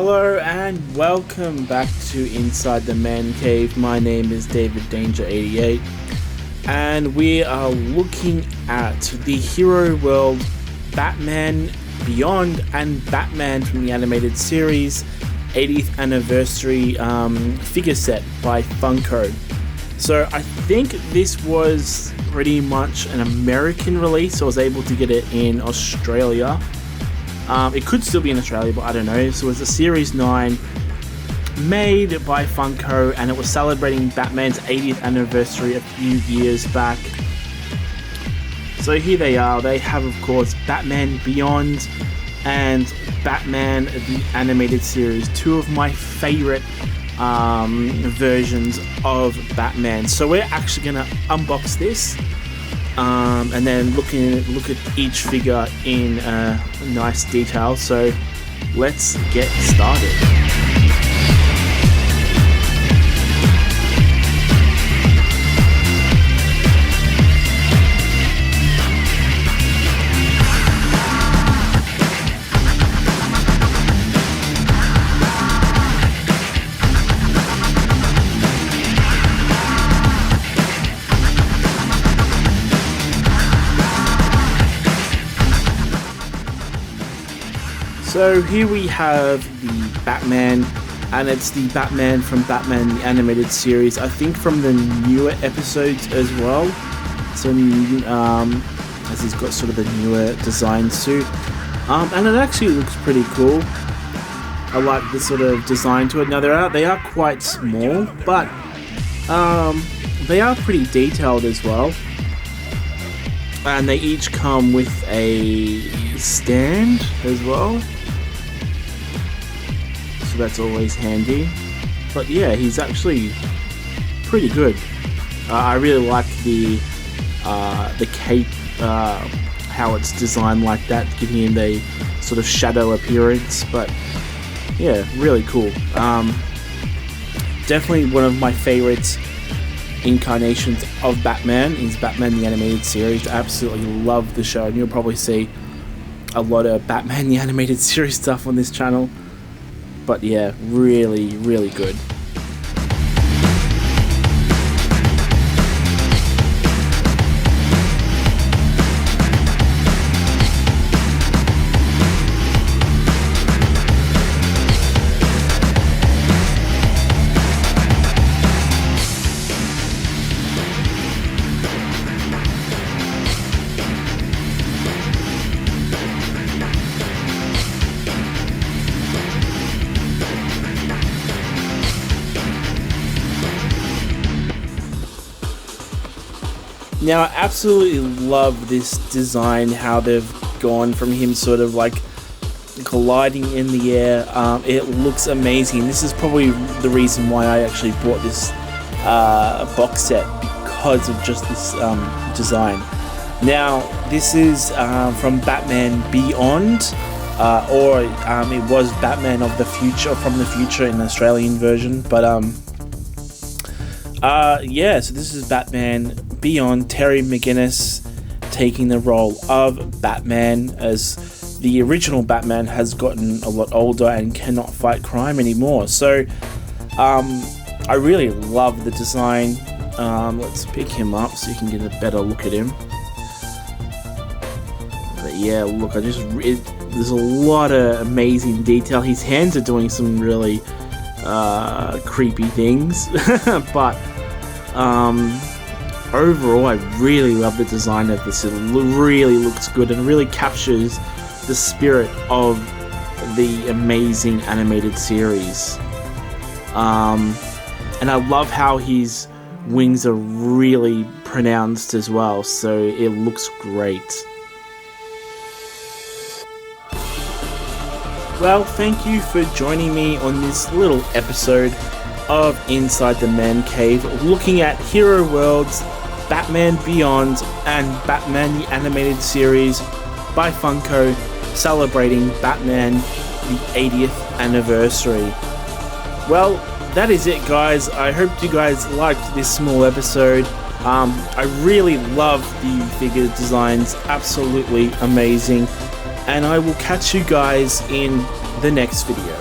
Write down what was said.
Hello and welcome back to Inside the Man Cave. My name is David Danger88 and we are looking at the Hero World Batman Beyond and Batman from the animated series 80th anniversary figure set by Funko. So I think this was pretty much an American release. I was able to get it in Australia. It could still be in Australia, but I don't know. So it's a Series 9 made by Funko, and it was celebrating Batman's 80th anniversary a few years back. So here they are. They have, of course, Batman Beyond and Batman the Animated Series, two of my favorite versions of Batman. So we're actually going to unbox this. And then look at each figure in nice detail. So let's get started. So here we have the Batman, and it's the Batman from Batman the Animated Series, I think from the newer episodes as well. So as he's got sort of the newer design suit, and it actually looks pretty cool. I like the sort of design to it. Now they are quite small, but they are pretty detailed as well. And they each come with a stand as well. That's always handy. But yeah, he's actually pretty good. I really like the cape, how it's designed like that, giving him a sort of shadow appearance. But yeah, really cool. Definitely one of my favorite incarnations of Batman is Batman the Animated Series. I absolutely love the show, and you'll probably see a lot of Batman the Animated Series stuff on this channel. But yeah, really, really good. Now, I absolutely love this design, how they've gone from him sort of like colliding in the air. It looks amazing. This is probably the reason why I actually bought this box set, because of just this design. Now, this is from Batman Beyond, or it was Batman of the Future, from the future in the Australian version. But yeah, so this is Batman Beyond, Terry McGinnis taking the role of Batman, as the original Batman has gotten a lot older and cannot fight crime anymore. So I really love the design. Let's pick him up so you can get a better look at him. But yeah, look, there's a lot of amazing detail. His hands are doing some really creepy things, but overall, I really love the design of this. It really looks good and really captures the spirit of the amazing animated series. And I love how his wings are really pronounced as well, so it looks great. Well, thank you for joining me on this little episode of Inside the Man Cave, looking at Hero World's Batman Beyond and Batman the Animated Series by Funko, celebrating Batman the 80th anniversary. Well, that is it, guys. I hope you guys liked this small episode. I really love the figure designs, absolutely amazing. And I will catch you guys in the next video.